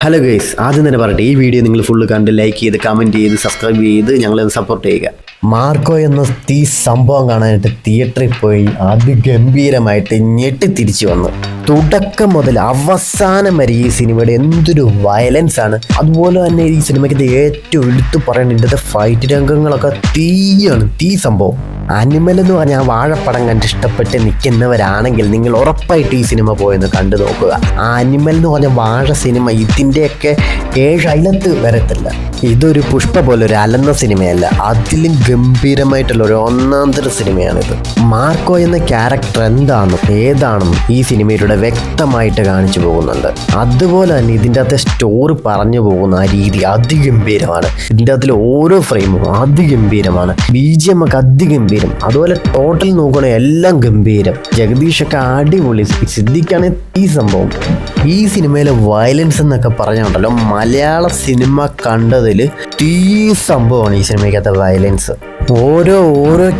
Hello guys, ആദ്യം തന്നെ പറയട്ടെ, ഈ വീഡിയോ നിങ്ങൾ ഫുള്ള് കണ്ട് ലൈക്ക് ചെയ്ത് കമൻറ്റ് ചെയ്ത് സബ്സ്ക്രൈബ് ചെയ്ത് ഞങ്ങളെ സപ്പോർട്ട് ചെയ്യുക. മാർക്കോ എന്ന ഈ സംഭവം കാണാനായിട്ട് തിയേറ്ററിൽ പോയി അതിഗംഭീരമായിട്ട് ഞെട്ടി തിരിച്ചു വന്നു. തുടക്കം മുതൽ അവസാനം വരെ ഈ സിനിമയുടെ എന്തൊരു വയലൻസ് ആണ്. അതുപോലെ തന്നെ ഈ സിനിമയ്ക്ക് ഏറ്റവും എടുത്തു പറയേണ്ട ഇതിൻ്റെ ഫൈറ്റ് രംഗങ്ങളൊക്കെ തീ സംഭവം. അനിമൽ എന്ന് പറഞ്ഞാൽ വാഴപ്പടം കണ്ട് ഇഷ്ടപ്പെട്ട് നിൽക്കുന്നവരാണെങ്കിൽ നിങ്ങൾ ഉറപ്പായിട്ട് ഈ സിനിമ പോയെന്ന് കണ്ടു നോക്കുക. ആ അനിമൽ എന്ന് പറഞ്ഞ വാഴ സിനിമ ഇതിൻ്റെയൊക്കെ 7 അയലത്ത് വരത്തില്ല. ഇതൊരു പുഷ്പ പോലെ ഒരു അലന്ന സിനിമയല്ല, അതിലും ഗംഭീരമായിട്ടുള്ള ഒരു ഒന്നാന്തര സിനിമയാണിത്. മാർക്കോ എന്ന ക്യാരക്ടർ എന്താണെന്നും ഏതാണെന്നും ഈ സിനിമയിലൂടെ വ്യക്തമായിട്ട് കാണിച്ചു പോകുന്നുണ്ട്. അതുപോലെ തന്നെ ഇതിൻ്റെ അകത്തെ സ്റ്റോറി പറഞ്ഞു പോകുന്ന ആ രീതി അതിഗംഭീരമാണ്. ഇതിൻ്റെ അകത്തിൽ ഓരോ ഫ്രെയിമും അതിഗംഭീരമാണ്. BGM ഒക്കെ അതിഗംഭീരം. അതുപോലെ ടോട്ടൽ നോക്കുകയാണെങ്കിൽ എല്ലാം ഗംഭീരം. ജഗദീഷൊക്കെ അടിപൊളി. സിദ്ദിഖാണ് ഈ സംഭവം. ഈ സിനിമയിലെ വയലൻസ് എന്നൊക്കെ പറഞ്ഞുണ്ടല്ലോ, മലയാള സിനിമ കണ്ടതിൽ സംഭവമാണ് ഈ സിനിമയ്ക്കകത്തെ വയലൻസ്. ഓരോ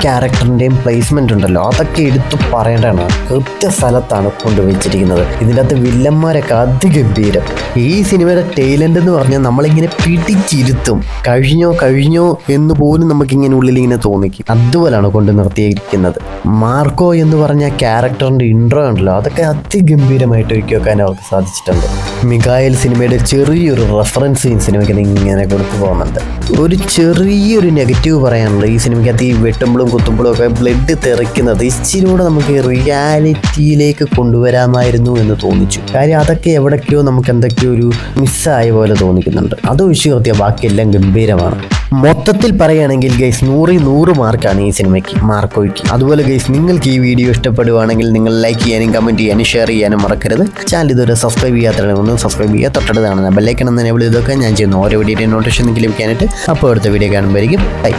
ക്യാരക്ടറിൻ്റെയും പ്ലേസ്മെൻ്റ് ഉണ്ടല്ലോ, അതൊക്കെ എടുത്തു പറയേണ്ടതാണ്. കൃത്യ സ്ഥലത്താണ് കൊണ്ടുവച്ചിരിക്കുന്നത്. ഇതിൻ്റെ അകത്ത് വില്ലന്മാരൊക്കെ അതിഗംഭീരം. ഈ സിനിമയുടെ ടൈലൻ്റ് എന്ന് പറഞ്ഞാൽ നമ്മളിങ്ങനെ പിടിച്ചിരുത്തും. കഴിഞ്ഞോ എന്ന് പോലും നമുക്കിങ്ങനെ ഉള്ളിലിങ്ങനെ തോന്നിക്കും. അതുപോലെയാണ് കൊണ്ട് നിർത്തിയിരിക്കുന്നത്. മാർക്കോ എന്ന് പറഞ്ഞ ക്യാരക്ടറിൻ്റെ ഇൻട്രോ ഉണ്ടല്ലോ, അതൊക്കെ അതിഗംഭീരമായിട്ട് ഒരുക്കി വെക്കാൻ അവർക്ക് സാധിച്ചിട്ടുണ്ട്. മിഖായൽ സിനിമയുടെ ചെറിയൊരു റെഫറൻസ് ഈ സിനിമയ്ക്ക് ഇങ്ങനെ കൊടുത്തു പോകുന്നുണ്ട്. ഒരു ചെറിയൊരു നെഗറ്റീവ് പറയാനുള്ളത്, ഈ സിനിമയ്ക്കകത്ത് ഈ വെട്ടുമ്പോഴും കുത്തുമ്പോഴും ഒക്കെ ബ്ലഡ് തെറിക്കുന്നത് ഇച്ചിരി കൂടെ നമുക്ക് റിയാലിറ്റിയിലേക്ക് കൊണ്ടുവരാമായിരുന്നു എന്ന് തോന്നിച്ചു. കാര്യം അതൊക്കെ എവിടേക്കോ നമുക്ക് എന്തൊക്കെയോ ഒരു മിസ്സായ പോലെ തോന്നിക്കുന്നുണ്ട്. അത് ഒഴിച്ചു നിർത്തിയാൽ ബാക്കിയെല്ലാം ഗംഭീരമാണ്. മൊത്തത്തിൽ പറയുകയാണെങ്കിൽ ഗൈസ് 100 മാർക്കാണ് ഈ സിനിമയ്ക്ക്, മാർക്കോയ്ക്ക്. അതുപോലെ ഗൈസ്, നിങ്ങൾക്ക് ഈ വീഡിയോ ഇഷ്ടപ്പെടുവാണെങ്കിൽ നിങ്ങൾ ലൈക്ക് ചെയ്യാനും കമൻറ്റ് ചെയ്യാനും ഷെയർ ചെയ്യാനും മറക്കരുത്. ചാനൽ ഇതുവരെ സബ്സ്ക്രൈബ് ചെയ്യാത്തവരൊന്നും സബ്സ്ക്രൈബ് ചെയ്യുക. തൊട്ടടുത്താണ് ബെല്ലൈക്കൺ എന്ന് എനേബിൾ ചെയ്തൊക്കെ ഞാൻ ചെയ്യുന്ന ഓരോ വീഡിയോയുടെ നോട്ടിഫിക്കേഷൻ നിങ്ങൾക്ക് ലഭിക്കാനായിട്ട്. അപ്പോൾ അടുത്ത വീഡിയോ കാണുമ്പോഴേക്കും ബൈ.